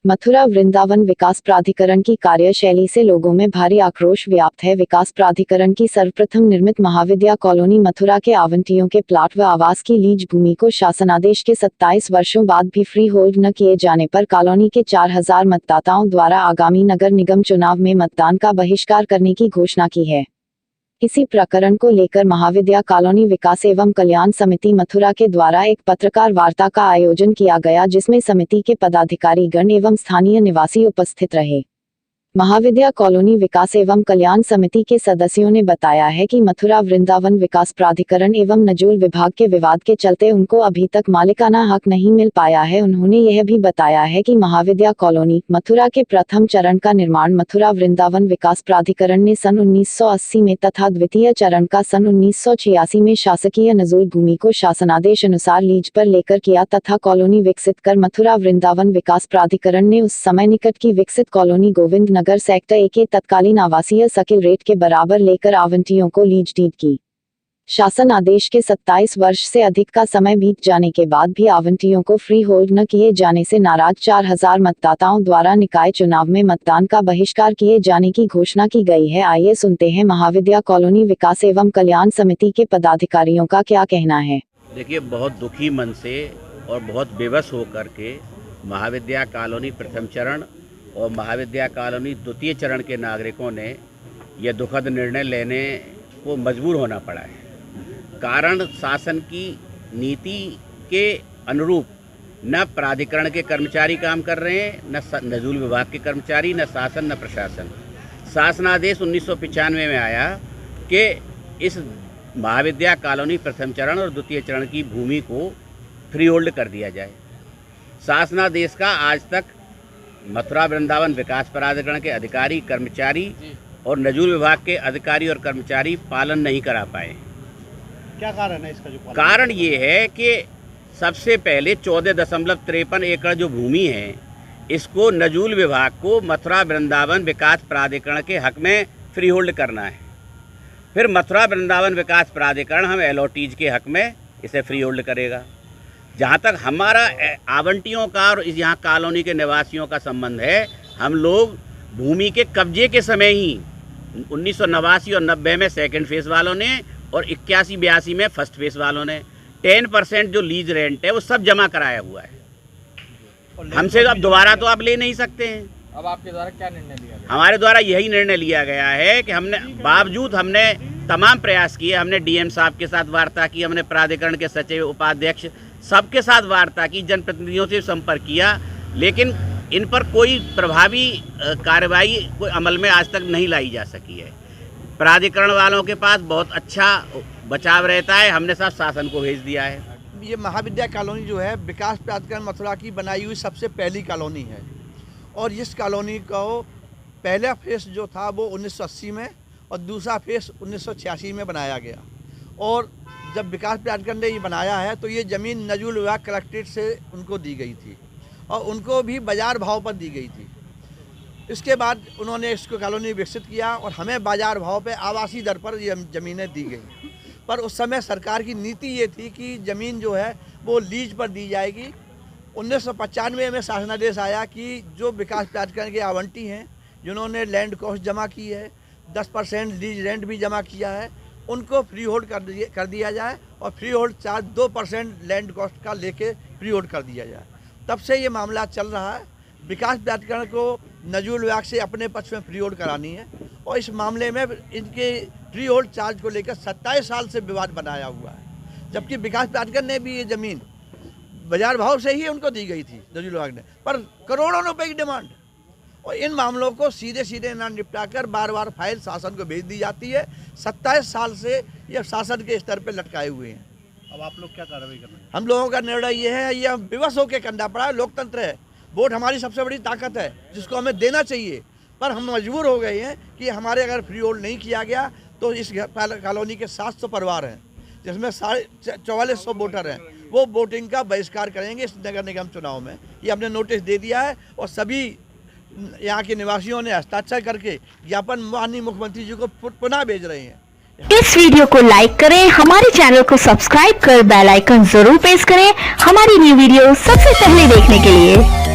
मथुरा वृंदावन विकास प्राधिकरण की कार्यशैली से लोगों में भारी आक्रोश व्याप्त है। विकास प्राधिकरण की सर्वप्रथम निर्मित महाविद्या कॉलोनी मथुरा के आवंटियों के प्लाट व आवास की लीज भूमि को शासनादेश के 27 वर्षों बाद भी फ्री होल्ड न किए जाने पर कॉलोनी के 4000 मतदाताओं द्वारा आगामी नगर निगम चुनाव में मतदान का बहिष्कार करने की घोषणा की है। इसी प्रकरण को लेकर महाविद्या कॉलोनी विकास एवं कल्याण समिति मथुरा के द्वारा एक पत्रकार वार्ता का आयोजन किया गया, जिसमें समिति के पदाधिकारी गण एवं स्थानीय निवासी उपस्थित रहे। महाविद्या कॉलोनी विकास एवं कल्याण समिति के सदस्यों ने बताया है कि मथुरा वृंदावन विकास प्राधिकरण एवं नजूल विभाग के विवाद के चलते उनको अभी तक मालिकाना हक नहीं मिल पाया है। उन्होंने यह भी बताया है कि महाविद्या कॉलोनी मथुरा के प्रथम चरण का निर्माण मथुरा वृंदावन विकास प्राधिकरण ने सन 1980 में तथा द्वितीय चरण का सन 1986 में शासकीय नजूल भूमि को शासनादेश अनुसार लीज पर लेकर किया तथा कॉलोनी विकसित कर मथुरा वृंदावन विकास प्राधिकरण ने उस समय निकट की विकसित कॉलोनी गोविंद नगर सेक्टर 1 के तत्कालीन आवासीय सर्किल रेट के बराबर लेकर आवंटियों को लीज डीड की। शासन आदेश के 27 वर्ष से अधिक का समय बीत जाने के बाद भी आवंटियों को फ्री होल्ड न किए जाने से नाराज 4000 मतदाताओं द्वारा निकाय चुनाव में मतदान का बहिष्कार किए जाने की घोषणा की गई है। आइए सुनते हैं महाविद्या कॉलोनी विकास एवं कल्याण समिति के पदाधिकारियों का क्या कहना है। देखिए, बहुत दुखी मन से और बहुत बेबस होकर के महाविद्या कॉलोनी प्रथम चरण और महाविद्या कॉलोनी द्वितीय चरण के नागरिकों ने यह दुखद निर्णय लेने को मजबूर होना पड़ा है। कारण शासन की नीति के अनुरूप न प्राधिकरण के कर्मचारी काम कर रहे हैं, न नजूल विभाग के कर्मचारी, न शासन, न प्रशासन। शासनादेश 1995 में आया कि इस महाविद्या कॉलोनी प्रथम चरण और द्वितीय चरण की भूमि को फ्री होल्ड कर दिया जाए। शासनादेश का आज तक मथुरा वृंदावन विकास प्राधिकरण के अधिकारी, कर्मचारी और नजूल विभाग के अधिकारी और कर्मचारी पालन नहीं करा पाए। क्या कारण है इसका? जो कारण ये है कि सबसे पहले 14.53 एकड़ जो भूमि है, इसको नजूल विभाग को मथुरा वृंदावन विकास प्राधिकरण के हक में फ्री होल्ड करना है। फिर मथुरा वृंदावन विकास प्राधिकरण हम एलओटीज के हक में इसे फ्री होल्ड करेगा। जहाँ तक हमारा आवंटियों का और यहाँ कॉलोनी के निवासियों का संबंध है, हम लोग भूमि के कब्जे के समय ही 1989 और 90 में सेकंड फेज वालों ने और 81-82 में फर्स्ट फेज वालों ने 10% जो लीज रेंट है वो सब जमा कराया हुआ है। हमसे अब दोबारा तो आप ले नहीं सकते हैं। अब आपके द्वारा क्या निर्णय लिया गया? हमारे द्वारा यही निर्णय लिया गया है कि हमने तमाम प्रयास किए। हमने डीएम साहब के साथ वार्ता की, हमने प्राधिकरण के सचिव, उपाध्यक्ष सबके साथ वार्ता की, जनप्रतिनिधियों से संपर्क किया, लेकिन इन पर कोई प्रभावी कार्रवाई कोई अमल में आज तक नहीं लाई जा सकी है। प्राधिकरण वालों के पास बहुत अच्छा बचाव रहता है। हमने सब शासन को भेज दिया है। ये महाविद्या कॉलोनी जो है विकास प्राधिकरण मथुरा की बनाई हुई सबसे पहली कॉलोनी है और इस कॉलोनी को पहला फेस जो था वो 1980 में और दूसरा फेस 1986 में बनाया गया। और जब विकास प्राधिकरण ने ये बनाया है तो ये ज़मीन नजूल विभाग कलेक्ट्रेट से उनको दी गई थी और उनको भी बाज़ार भाव पर दी गई थी। इसके बाद उन्होंने इसको कॉलोनी विकसित किया और हमें बाज़ार भाव पे आवासी दर पर ये ज़मीनें दी गई। पर उस समय सरकार की नीति ये थी कि ज़मीन जो है वो लीज पर दी जाएगी। 1995 में शासनादेश आया कि जो विकास प्राधिकरण के आवंटी हैं, जिन्होंने लैंड कॉस्ट जमा की है, 10% लीज रेंट भी जमा किया है, उनको फ्री होल्ड कर दिया जाए और free hold charge 2% land cost का लेके फ्री होल्ड कर दिया जाए। तब से ये मामला चल रहा है। विकास प्राधिकरण को नजूल विभाग से अपने पक्ष में फ्री होल्ड करानी है और इस मामले में इनके फ्री होल्ड चार्ज को लेकर 27 साल से विवाद बनाया हुआ है, जबकि विकास प्राधिकरण ने भी ये ज़मीन बाजार भाव से ही उनको दी गई थी नजूल विभाग ने, पर करोड़ों रुपए की डिमांड। और इन मामलों को सीधे सीधे ना निपटाकर बार बार फाइल शासन को भेज दी जाती है। 27 साल से ये शासन के स्तर पर लटकाए हुए हैं। अब आप लोग क्या कार्रवाई कर रहे हैं? हम लोगों का निर्णय ये है, ये विवश होकर करना पड़ा है। लोकतंत्र है, वोट हमारी सबसे बड़ी ताकत है जिसको हमें देना चाहिए, पर हम मजबूर हो गए हैं कि हमारे अगर फ्री होल्ड नहीं किया गया तो इस कॉलोनी के 700 परिवार हैं जिसमें 4400 वोटर हैं, वो वोटिंग का बहिष्कार करेंगे इस नगर निगम चुनाव में। ये हमने नोटिस दे दिया है और सभी यहाँ के निवासियों ने हस्ताक्षर करके ज्ञापन माननीय मुख्यमंत्री जी को पुनः भेज रहे हैं। इस वीडियो को लाइक करें, हमारे चैनल को सब्सक्राइब कर बेल आइकन जरूर प्रेस करें हमारी न्यू वीडियो सबसे पहले देखने के लिए।